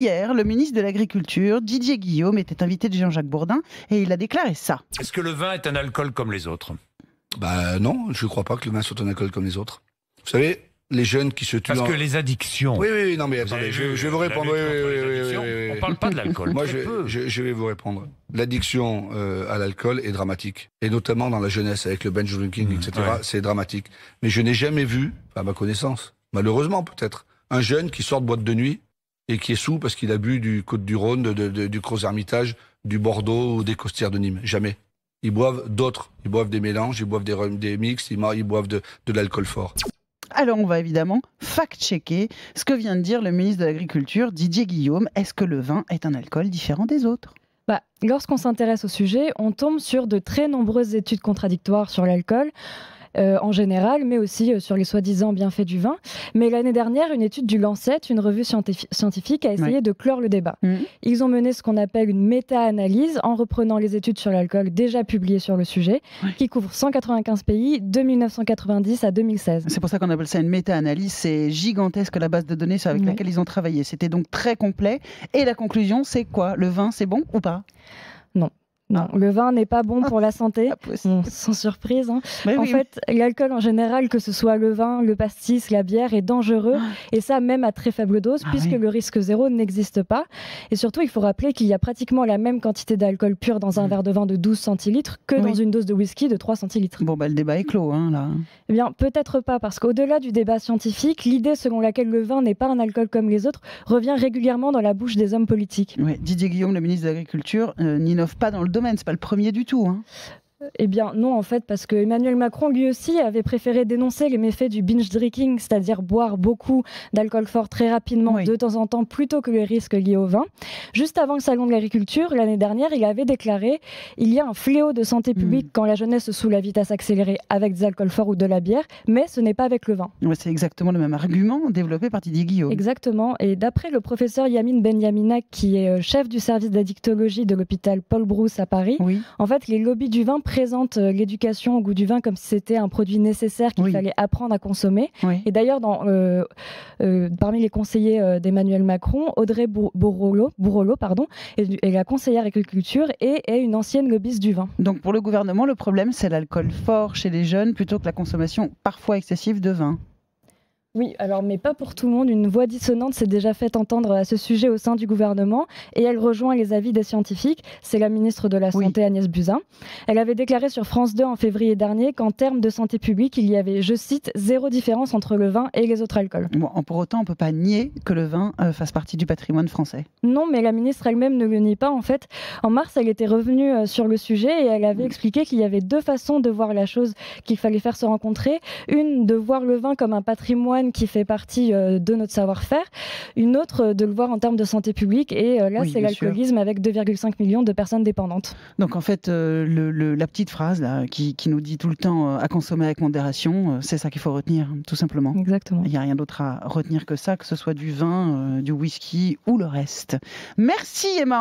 Hier, le ministre de l'Agriculture, Didier Guillaume, était invité de Jean-Jacques Bourdin et il a déclaré ça. Est-ce que le vin est un alcool comme les autres? Non, je ne crois pas que le vin soit un alcool comme les autres. Vous savez, les jeunes qui se tuent... Parce que les addictions... Oui, non mais attendez, je vais vous répondre. On ne parle pas de l'alcool. Moi, je vais vous répondre. L'addiction à l'alcool est dramatique. Et notamment dans la jeunesse, avec le binge drinking, etc., c'est dramatique. Mais je n'ai jamais vu, à ma connaissance, malheureusement peut-être, un jeune qui sort de boîte de nuit et qui est saoul parce qu'il a bu du Côte-du-Rhône, du Creux-Hermitage, du Bordeaux ou des Costières de Nîmes. Jamais. Ils boivent d'autres. Ils boivent des mélanges, ils boivent des mix, ils boivent de l'alcool fort. Alors on va évidemment fact-checker ce que vient de dire le ministre de l'Agriculture, Didier Guillaume. Est-ce que le vin est un alcool différent des autres ? Lorsqu'on s'intéresse au sujet, on tombe sur de très nombreuses études contradictoires sur l'alcool. En général, mais aussi sur les soi-disant bienfaits du vin. Mais l'année dernière, une étude du Lancet, une revue scientifique, a essayé de clore le débat. Ils ont mené ce qu'on appelle une méta-analyse en reprenant les études sur l'alcool déjà publiées sur le sujet, qui couvrent 195 pays de 1990 à 2016. C'est pour ça qu'on appelle ça une méta-analyse. C'est gigantesque la base de données avec laquelle ils ont travaillé. C'était donc très complet. Et la conclusion, c'est quoi ? Le vin, c'est bon ou pas ? Non, le vin n'est pas bon pour la santé, sans surprise. En fait, l'alcool en général, que ce soit le vin, le pastis, la bière, est dangereux, et ça même à très faible dose, puisque le risque zéro n'existe pas. Et surtout, il faut rappeler qu'il y a pratiquement la même quantité d'alcool pur dans un verre de vin de 12 centilitres que dans une dose de whisky de 3 centilitres. Le débat est clos, là. Eh bien, peut-être pas, parce qu'au-delà du débat scientifique, l'idée selon laquelle le vin n'est pas un alcool comme les autres revient régulièrement dans la bouche des hommes politiques. Didier Guillaume, le ministre de l'Agriculture, n'innove pas dans le domaine, c'est pas le premier du tout. Eh bien non, en fait, parce que Emmanuel Macron, lui aussi, avait préféré dénoncer les méfaits du binge drinking, c'est-à-dire boire beaucoup d'alcool fort très rapidement, de temps en temps, plutôt que les risques liés au vin. Juste avant le salon de l'agriculture, l'année dernière, il avait déclaré « Il y a un fléau de santé publique quand la jeunesse se saoule à vitesse accélérée avec des alcools forts ou de la bière, mais ce n'est pas avec le vin. » C'est exactement le même argument développé par Didier Guillaume. Exactement, et d'après le professeur Yamine Benyaminac, qui est chef du service d'addictologie de l'hôpital Paul Brousse à Paris, en fait, les lobbies du vin présente l'éducation au goût du vin comme si c'était un produit nécessaire qu'il fallait apprendre à consommer. Et d'ailleurs, parmi les conseillers d'Emmanuel Macron, Audrey Bourrolo, est la conseillère agriculture et est une ancienne lobbyiste du vin. Donc pour le gouvernement, le problème, c'est l'alcool fort chez les jeunes plutôt que la consommation parfois excessive de vin. Oui, mais pas pour tout le monde. Une voix dissonante s'est déjà fait entendre à ce sujet au sein du gouvernement et elle rejoint les avis des scientifiques. C'est la ministre de la Santé, Agnès Buzyn. Elle avait déclaré sur France 2 en février dernier qu'en termes de santé publique, il y avait, je cite, zéro différence entre le vin et les autres alcools. Pour autant, on ne peut pas nier que le vin fasse partie du patrimoine français. Non, mais la ministre elle-même ne le nie pas. En fait, en mars, elle était revenue sur le sujet et elle avait expliqué qu'il y avait deux façons de voir la chose qu'il fallait faire se rencontrer. Une, de voir le vin comme un patrimoine qui fait partie de notre savoir-faire. Une autre, de le voir en termes de santé publique. Et là, c'est l'alcoolisme avec 2,5 millions de personnes dépendantes. Donc en fait, la petite phrase là, qui nous dit tout le temps à consommer avec modération, c'est ça qu'il faut retenir, tout simplement. Exactement. Il n'y a rien d'autre à retenir que ça, que ce soit du vin, du whisky ou le reste. Merci Emma.